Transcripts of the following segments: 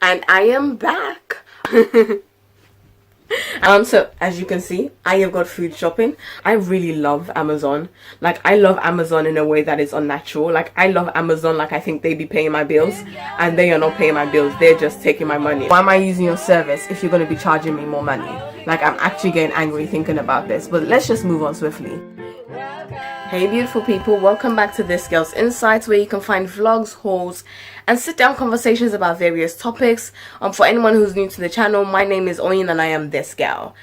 And I am back. So as you can see, I have got food shopping. I really love Amazon. Like, I love Amazon in a way that is unnatural. Like, I love Amazon like I think they be paying my bills, and they are not paying my bills. They're just taking my money. Why am I using your service if you're going to be charging me more money? Like, I'm actually getting angry thinking about this. But let's just move on swiftly. Hey beautiful people, welcome back to This Girl's Insights, where you can find vlogs, hauls, and sit down conversations about various topics. For anyone who's new to the channel, my name is Oyin and I am this girl.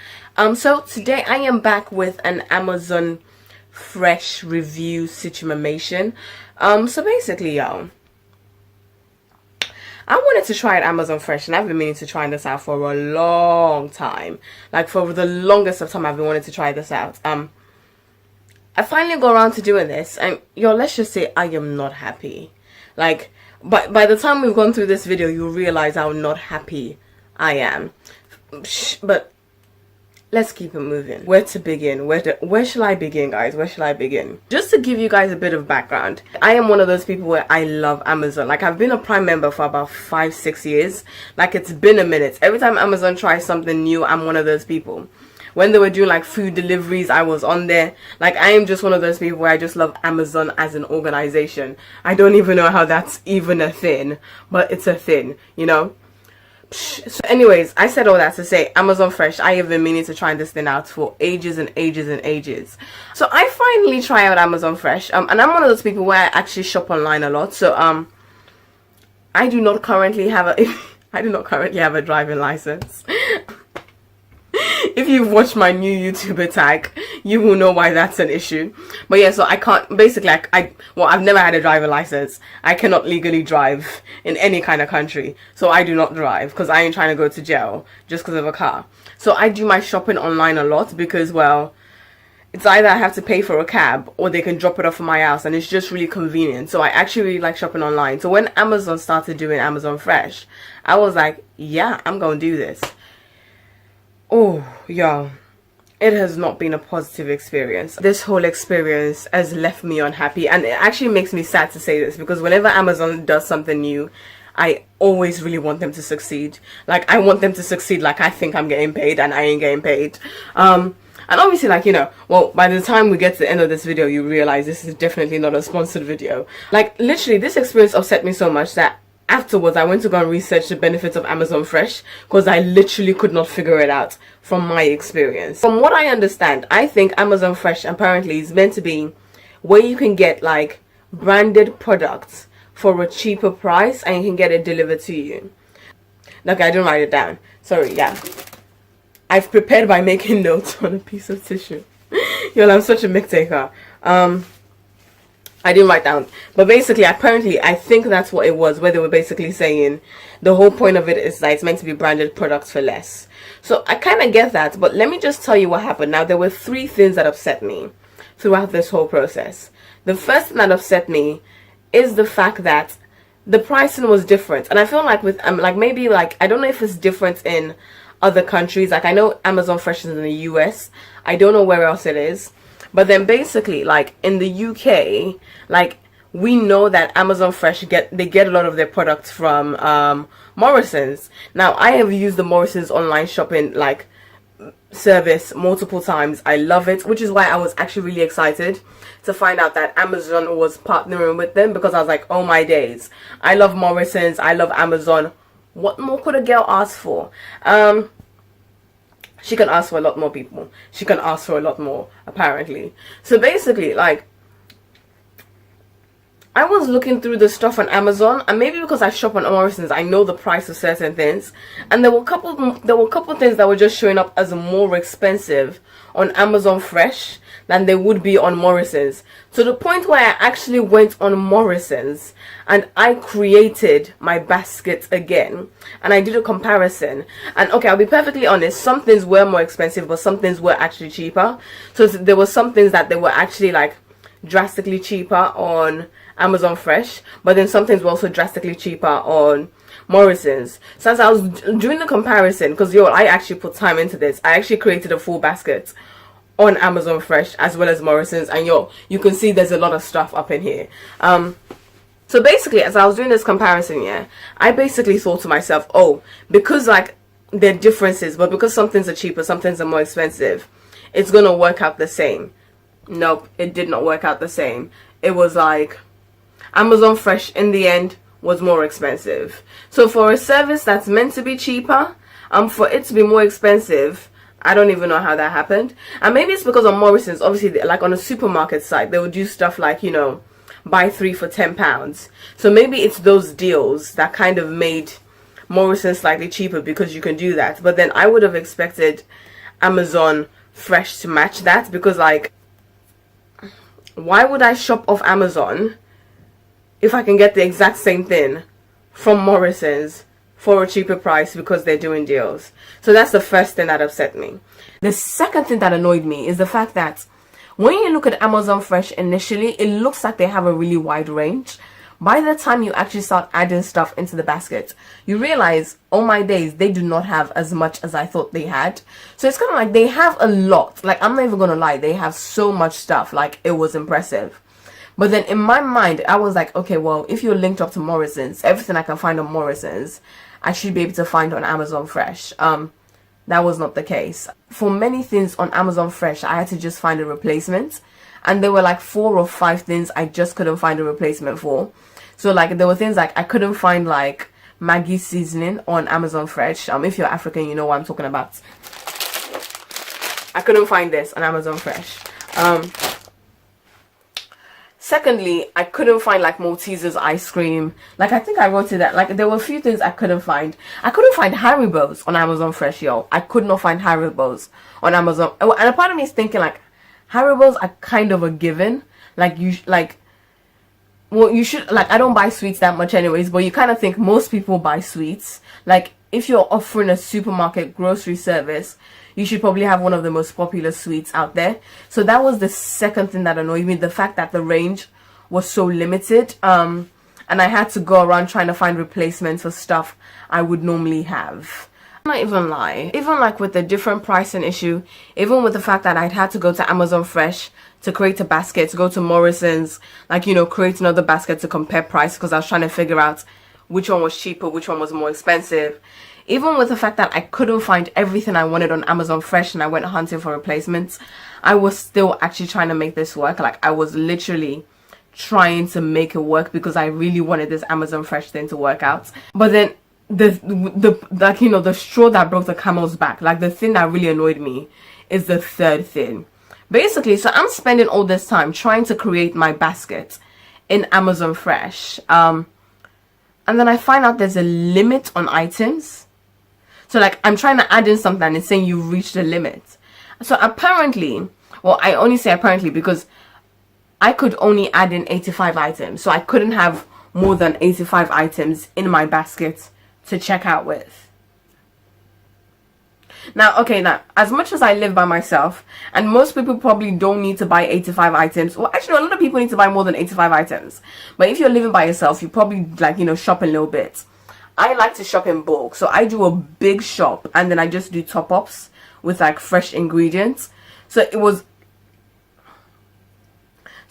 So today I am back with an Amazon Fresh review situation. So basically, y'all, I wanted to try Amazon Fresh, and I've been meaning to try this out for a long time. Like, for the longest of time I've been wanting to try this out. I finally got around to doing this, and yo, let's just say I am not happy. Like, by the time we've gone through this video, you'll realize how not happy I am. But let's keep it moving. Where to begin? Where shall I begin, guys? Where shall I begin? Just to give you guys a bit of background, I am one of those people where I love Amazon. Like, I've been a Prime member for about 5-6 years. Like, it's been a minute. Every time Amazon tries something new, I'm one of those people. When they were doing like food deliveries, I was on there. Like, I am just one of those people where I just love Amazon as an organization. I don't even know how that's even a thing, but it's a thing, you know? So anyways, I said all that to say Amazon Fresh, I have been meaning to try this thing out for ages and ages and ages. So I finally try out Amazon Fresh. And I'm one of those people where I actually shop online a lot. So I do not currently have a driving license. If you've watched my new YouTuber tag, you will know why that's an issue. But yeah, so I can't, basically, I've never had a driver license. I cannot legally drive in any kind of country. So I do not drive, because I ain't trying to go to jail just because of a car. So I do my shopping online a lot because, well, it's either I have to pay for a cab or they can drop it off at my house, and it's just really convenient. So I actually really like shopping online. So when Amazon started doing Amazon Fresh, I was like, yeah, I'm going to do this. Oh, y'all, it has not been a positive experience. This whole experience has left me unhappy, and it actually makes me sad to say this, because whenever Amazon does something new, I always really want them to succeed. Like, I want them to succeed like I think I'm getting paid, and I ain't getting paid. And obviously, like, you know, well, by the time we get to the end of this video, you realize this is definitely not a sponsored video. Like, literally, this experience upset me so much that afterwards I went to go and research the benefits of Amazon Fresh, because I literally could not figure it out from my experience. From what I understand, I think Amazon Fresh apparently is meant to be where you can get like branded products for a cheaper price, and you can get it delivered to you. Okay, I didn't write it down. Sorry, yeah. I've prepared by making notes on a piece of tissue. Yo, I'm such a mic taker. I didn't write down, but basically, apparently, I think that's what it was, where they were basically saying the whole point of it is that it's meant to be branded products for less. So I kind of get that, but let me just tell you what happened. Now, there were 3 things that upset me throughout this whole process. The first thing that upset me is the fact that the pricing was different, and I feel like with like maybe like I don't know if it's different in other countries. Like, I know Amazon Fresh is in the US. I don't know where else it is. But then basically, like, in the UK, like, we know that Amazon Fresh get a lot of their products from Morrison's. Now, I have used the Morrison's online shopping like service multiple times. I love it, which is why I was actually really excited to find out that Amazon was partnering with them, because I was like, oh my days, I love Morrison's, I love Amazon. What more could a girl ask for? She can ask for a lot more, people. She can ask for a lot more, apparently. So basically, like, I was looking through the stuff on Amazon, and maybe because I shop on Morrison's, I know the price of certain things, and there were a couple things that were just showing up as more expensive on Amazon Fresh than they would be on Morrison's, to the point where I actually went on Morrison's and I created my basket again, and I did a comparison. And okay, I'll be perfectly honest, some things were more expensive, but some things were actually cheaper. So there were some things that they were actually like drastically cheaper on Amazon Fresh, but then some things were also drastically cheaper on Morrison's. So as I was doing the comparison, because yo, I actually put time into this, I actually created a full basket on Amazon Fresh as well as Morrison's, and yo, you can see there's a lot of stuff up in here. So basically, as I was doing this comparison, yeah, I basically thought to myself, oh, because like there are differences, but because some things are cheaper, some things are more expensive, it's gonna work out the same. Nope, it did not work out the same. It was like Amazon Fresh in the end was more expensive. So for a service that's meant to be cheaper, for it to be more expensive, I don't even know how that happened. And maybe it's because on Morrison's, obviously, like on a supermarket site, they would do stuff like, you know, buy 3 for £10. So maybe it's those deals that kind of made Morrison slightly cheaper because you can do that. But then I would have expected Amazon Fresh to match that, because like, why would I shop off Amazon if I can get the exact same thing from Morrison's for a cheaper price because they're doing deals? So that's the first thing that upset me. The second thing that annoyed me is the fact that when you look at Amazon Fresh initially, it looks like they have a really wide range. By the time you actually start adding stuff into the basket, you realize, oh my days, they do not have as much as I thought they had. So it's kind of like they have a lot. Like, I'm not even gonna lie, they have so much stuff. Like, it was impressive. But then in my mind, I was like, okay, well, if you're linked up to Morrison's, everything I can find on Morrison's, I should be able to find on Amazon Fresh. That was not the case. For many things on Amazon Fresh, I had to just find a replacement. And there were like 4 or 5 things I just couldn't find a replacement for. So like there were things like I couldn't find like Maggi seasoning on Amazon Fresh. If you're African, you know what I'm talking about. I couldn't find this on Amazon Fresh. Secondly, I couldn't find like Maltesers ice cream. Like, I think I wrote it that like there were a few things I couldn't find. I couldn't find Haribo's on Amazon Fresh, yo. I could not find Haribo's on Amazon. And a part of me is thinking like Haribo's are kind of a given. Like you should, like, I don't buy sweets that much anyways, but you kind of think most people buy sweets. Like, if you're offering a supermarket grocery service, you should probably have one of the most popular sweets out there. So that was the second thing that annoyed me, the fact that the range was so limited. And I had to go around trying to find replacements for stuff I would normally have. I'm not even lie. Even like with the different pricing issue, even with the fact that I'd had to go to Amazon Fresh to create a basket, to go to Morrison's, like, you know, create another basket to compare price, because I was trying to figure out which one was cheaper, which one was more expensive. Even with the fact that I couldn't find everything I wanted on Amazon Fresh and I went hunting for replacements, I was still actually trying to make this work. Like, I was literally trying to make it work because I really wanted this Amazon Fresh thing to work out. But then like, you know, the straw that broke the camel's back, like the thing that really annoyed me is the third thing. Basically, so I'm spending all this time trying to create my basket in Amazon Fresh. And then I find out there's a limit on items. So like I'm trying to add in something and it's saying you've reached the limit. So apparently, well, I only say apparently because I could only add in 85 items. So I couldn't have more than 85 items in my basket to check out with. Now, okay, now, as much as I live by myself, and most people probably don't need to buy 85 items, well, actually, a lot of people need to buy more than 85 items, but if you're living by yourself, you probably, like, you know, shop a little bit. I like to shop in bulk, so I do a big shop, and then I just do top-ups with, like, fresh ingredients. So it was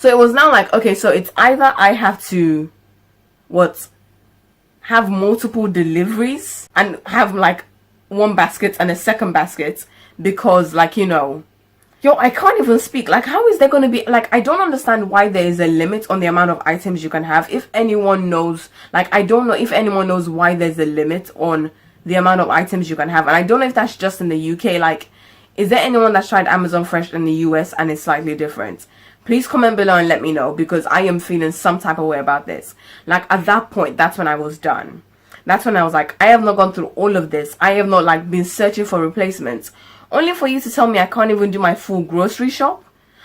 now like, okay, so it's either I have to, have multiple deliveries, and have, like, one basket and a second basket, because, like, you know, yo, I can't even speak. Like, how is there going to be, like, I don't understand why there is a limit on the amount of items you can have. If anyone knows, like, I don't know if anyone knows why there's a limit on the amount of items you can have. And I don't know if that's just in the UK. Like, is there anyone that's tried Amazon Fresh in the US and it's slightly different? Please comment below and let me know, because I am feeling some type of way about this. Like, at that point, that's when I was done. That's when I was like, I have not gone through all of this. I have not, like, been searching for replacements. Only for you to tell me I can't even do my full grocery shop.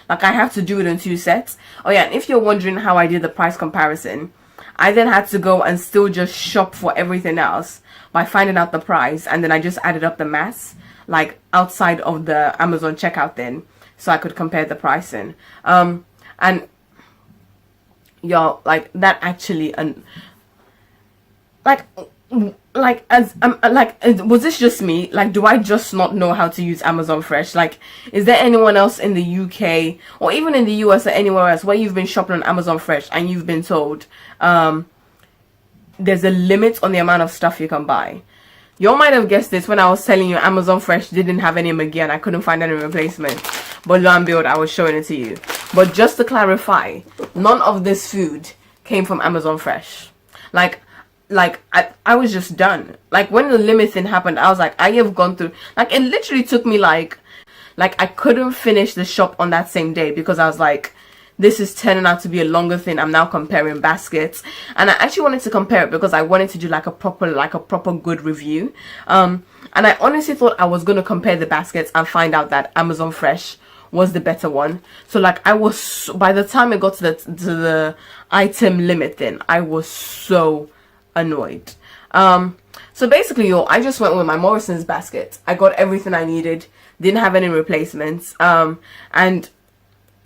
Like, I have to do it in 2 sets. Oh yeah, and if you're wondering how I did the price comparison, I then had to go and still just shop for everything else by finding out the price. And then I just added up the maths, like, outside of the Amazon checkout then, so I could compare the pricing. And, y'all, like, that actually... like, like, was this just me? Like, do I just not know how to use Amazon Fresh? Like, is there anyone else in the UK or even in the US or anywhere else where you've been shopping on Amazon Fresh and you've been told there's a limit on the amount of stuff you can buy? You all might have guessed this when I was telling you Amazon Fresh didn't have any McGee and I couldn't find any replacement. But lo and behold, I was showing it to you. But just to clarify, none of this food came from Amazon Fresh. Like I was just done. Like, when the limit thing happened, I was like, I have gone through, like, it literally took me like I couldn't finish the shop on that same day because I was like, this is turning out to be a longer thing. I'm now comparing baskets, and I actually wanted to compare it because I wanted to do like a proper good review. And I honestly thought I was gonna compare the baskets and find out that Amazon Fresh was the better one. So like, I was, by the time it got to the item limit thing, I was so annoyed. So basically, I just went with my Morrison's basket. I got everything I needed, didn't have any replacements, and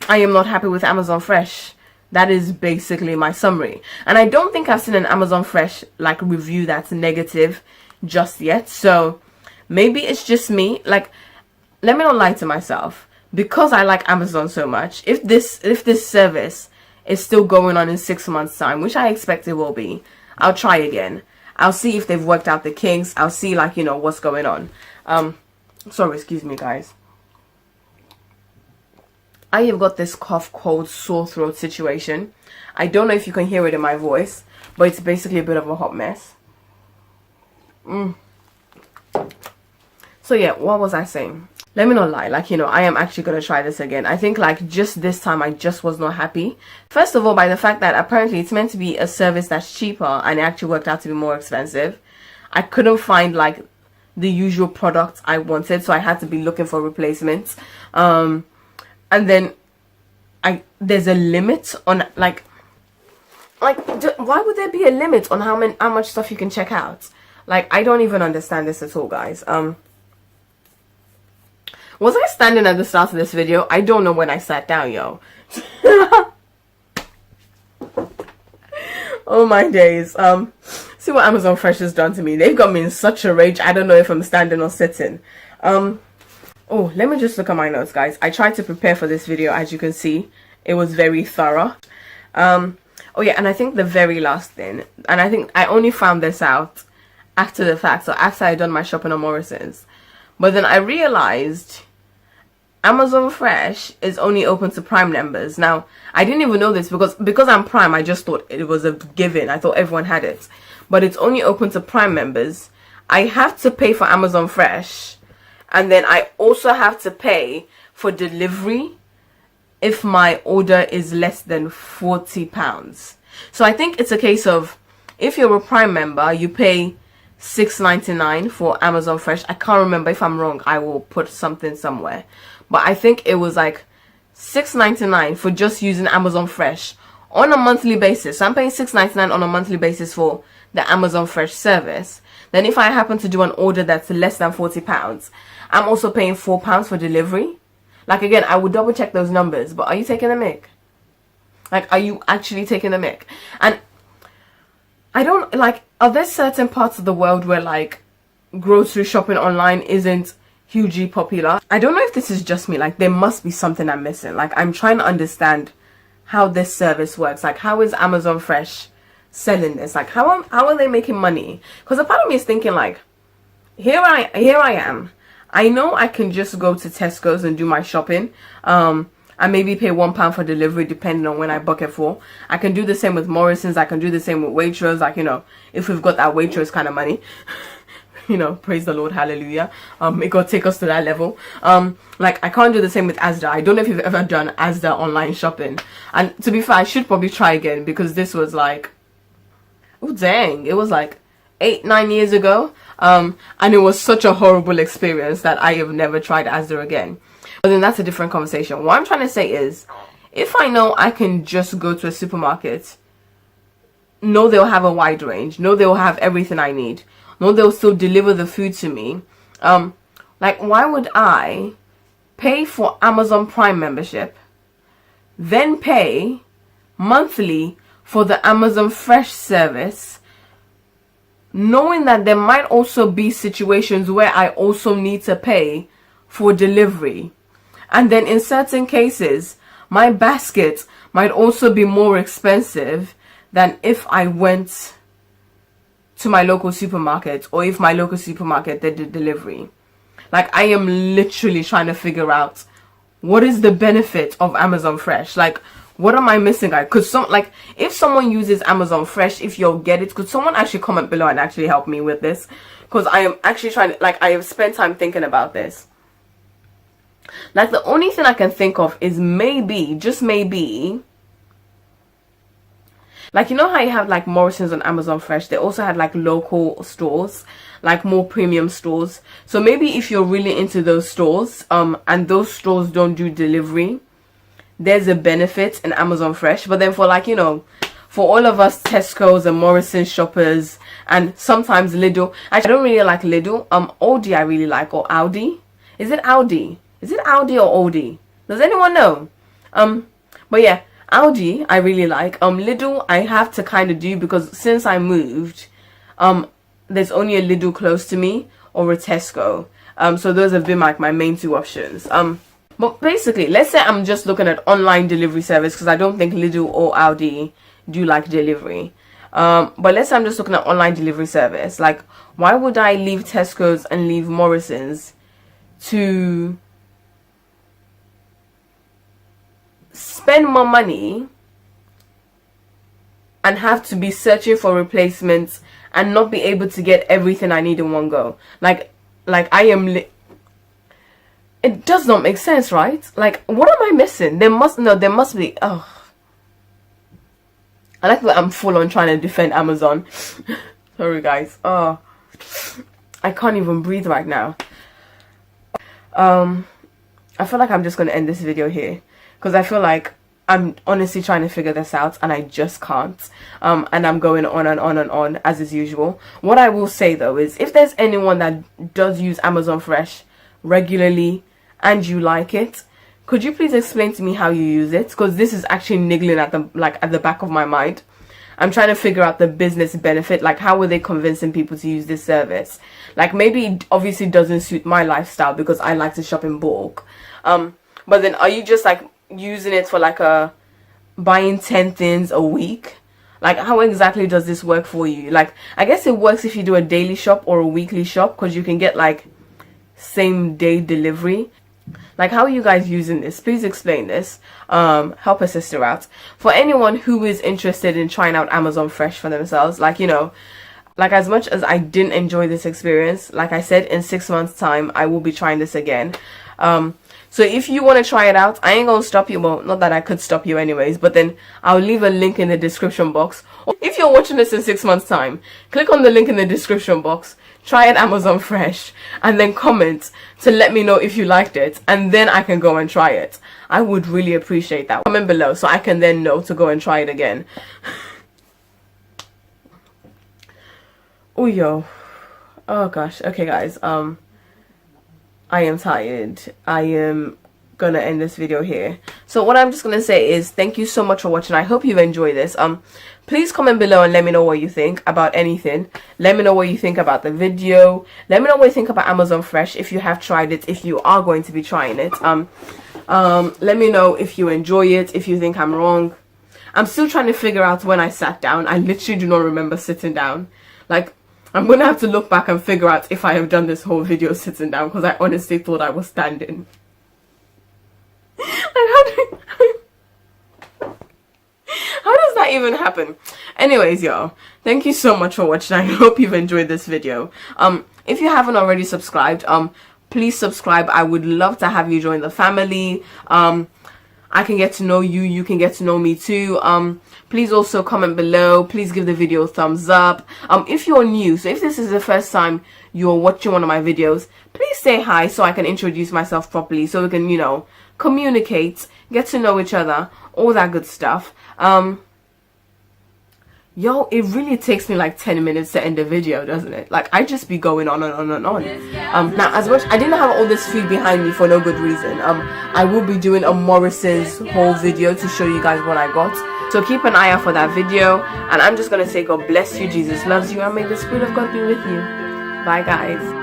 I am not happy with Amazon Fresh. That is basically my summary. And I don't think I've seen an Amazon Fresh like review that's negative just yet. So maybe it's just me. Like, let me not lie to myself. Because I like Amazon so much, if this service is still going on in 6 months' time, which I expect it will be, I'll try again. I'll see if they've worked out the kinks. I'll see, like, you know, what's going on. Sorry, excuse me, guys. I have got this cough, cold, sore throat situation. I don't know if you can hear it in my voice, but it's basically a bit of a hot mess. So yeah, what was I saying? Let me not lie, like, you know, I am actually going to try this again. I think, like, just this time I just was not happy. First of all, by the fact that apparently it's meant to be a service that's cheaper and it actually worked out to be more expensive. I couldn't find, like, the usual products I wanted, so I had to be looking for replacements. And then there's a limit on, like, why would there be a limit on how much stuff you can check out? Like, I don't even understand this at all, guys. Was I standing at the start of this video? I don't know when I sat down, yo. Oh my days. See what Amazon Fresh has done to me. They've got me in such a rage. I don't know if I'm standing or sitting. Oh, let me just look at my notes, guys. I tried to prepare for this video. As you can see, it was very thorough. Oh yeah, and I think the very last thing, and I think I only found this out after the fact, so after I'd done my shopping on Morrison's. But then I realized Amazon Fresh is only open to Prime members. Now, I didn't even know this because I'm Prime, I just thought it was a given. I thought everyone had it. But it's only open to Prime members. I have to pay for Amazon Fresh. And then I also have to pay for delivery if my order is less than £40. So I think it's a case of, if you're a Prime member, you pay $6.99 for Amazon Fresh. I can't remember. If I'm wrong, I will put something somewhere. But I think it was like $6.99 for just using Amazon Fresh on a monthly basis. So I'm paying $6.99 on a monthly basis for the Amazon Fresh service. Then if I happen to do an order that's less than £40, I'm also paying £4 for delivery. Like, again, I would double check those numbers. But are you taking the mick? Like, are you actually taking the mick? And I don't, like, are there certain parts of the world where, like, grocery shopping online isn't hugely popular? I don't know if this is just me. Like, there must be something I'm missing. Like, I'm trying to understand how this service works. Like, how is Amazon Fresh selling this? Like, how are they making money? Because a part of me is thinking, like, here I am. I know I can just go to Tesco's and do my shopping. And maybe pay £1 for delivery depending on when I book it for. I can do the same with Morrison's. I can do the same with Waitrose. Like, you know, if we've got that Waitrose kind of money. You know, praise the Lord, hallelujah. May God take us to that level. Like, I can't do the same with Asda. I don't know if you've ever done Asda online shopping. And to be fair, I should probably try again, because this was like, oh dang, it was like 8-9 years ago. And it was such a horrible experience that I have never tried Asda again. But then that's a different conversation. What I'm trying to say is, if I know I can just go to a supermarket, know they'll have a wide range, know they'll have everything I need, know they'll still deliver the food to me, like, why would I pay for Amazon Prime membership, then pay monthly for the Amazon Fresh service, knowing that there might also be situations where I also need to pay for delivery. And then in certain cases, my basket might also be more expensive than if I went to my local supermarket, or if my local supermarket did the delivery. Like, I am literally trying to figure out what is the benefit of Amazon Fresh. Like, what am I missing, guys? If someone uses Amazon Fresh, if you'll get it, could someone actually comment below and actually help me with this? Because I am actually trying to, I have spent time thinking about this. Like, the only thing I can think of is maybe, just maybe, like, you know how you have like Morrison's on Amazon Fresh? They also had like local stores, like more premium stores. So maybe if you're really into those stores, and those stores don't do delivery, there's a benefit in Amazon Fresh. But then for, like, you know, for all of us Tesco's and Morrison's shoppers, and sometimes Lidl, actually I don't really like Lidl. Aldi I really like, or Audi. Is it Audi? Is it Audi or Aldi? Does anyone know? But yeah, Audi I really like. Lidl I have to kind of do, because since I moved, there's only a Lidl close to me, or a Tesco. So those have been like my main two options. But basically, let's say I'm just looking at online delivery service, because I don't think Lidl or Audi do like delivery. But let's say I'm just looking at online delivery service. Like, why would I leave Tesco's and leave Morrison's to spend more money and have to be searching for replacements and not be able to get everything I need in one go? Like I am it does not make sense, right? Like, what am I missing? There must be. Oh, I like that I'm full on trying to defend Amazon. Sorry guys. Oh, I can't even breathe right now. I feel like I'm just gonna end this video here, because I feel like I'm honestly trying to figure this out and I just can't. And I'm going on and on and on as is usual. What I will say though is, if there's anyone that does use Amazon Fresh regularly and you like it, could you please explain to me how you use it? Because this is actually niggling at the back of my mind. I'm trying to figure out the business benefit. Like, how are they convincing people to use this service? Like, maybe it obviously doesn't suit my lifestyle because I like to shop in bulk. But then are you just like using it for like buying 10 things a week? Like, how exactly does this work for you? Like, I guess it works if you do a daily shop or a weekly shop, because you can get like same day delivery. Like, how are you guys using this? Please explain this. Help a sister out. For anyone who is interested in trying out Amazon Fresh for themselves, like, you know, like, as much as I didn't enjoy this experience, like I said, in 6 months time I will be trying this again. So if you want to try it out, I ain't gonna stop you. Well, not that I could stop you anyways, but then I'll leave a link in the description box. If you're watching this in 6 months time, click on the link in the description box, try it Amazon Fresh, and then comment to let me know if you liked it, and then I can go and try it. I would really appreciate that. Comment below so I can then know to go and try it again. Oh yo, oh gosh. Okay guys, I am tired. I am gonna end this video here. So what I'm just gonna say is thank you so much for watching. I hope you enjoyed this. Please comment below and let me know what you think about anything. Let me know what you think about the video. Let me know what you think about Amazon Fresh, if you have tried it, if you are going to be trying it. Let me know if you enjoy it, if you think I'm wrong. I'm still trying to figure out when I sat down. I literally do not remember sitting down. Like, I'm gonna have to look back and figure out if I have done this whole video sitting down, because I honestly thought I was standing. Like, how does that even happen? Anyways, y'all, thank you so much for watching. I hope you've enjoyed this video. If you haven't already subscribed, please subscribe. I would love to have you join the family. I can get to know you, you can get to know me too. Please also comment below. Please give the video a thumbs up. If you're new, so if this is the first time you're watching one of my videos, please say hi so I can introduce myself properly, so we can, you know, communicate, get to know each other, all that good stuff. Yo, it really takes me like 10 minutes to end the video, doesn't it? Like, I just be going on and on and on. Now, as much I didn't have all this food behind me for no good reason. I will be doing a Morrison's haul video to show you guys what I got. So keep an eye out for that video. And I'm just gonna say God bless you, Jesus loves you, and may the Spirit of God be with you. Bye, guys.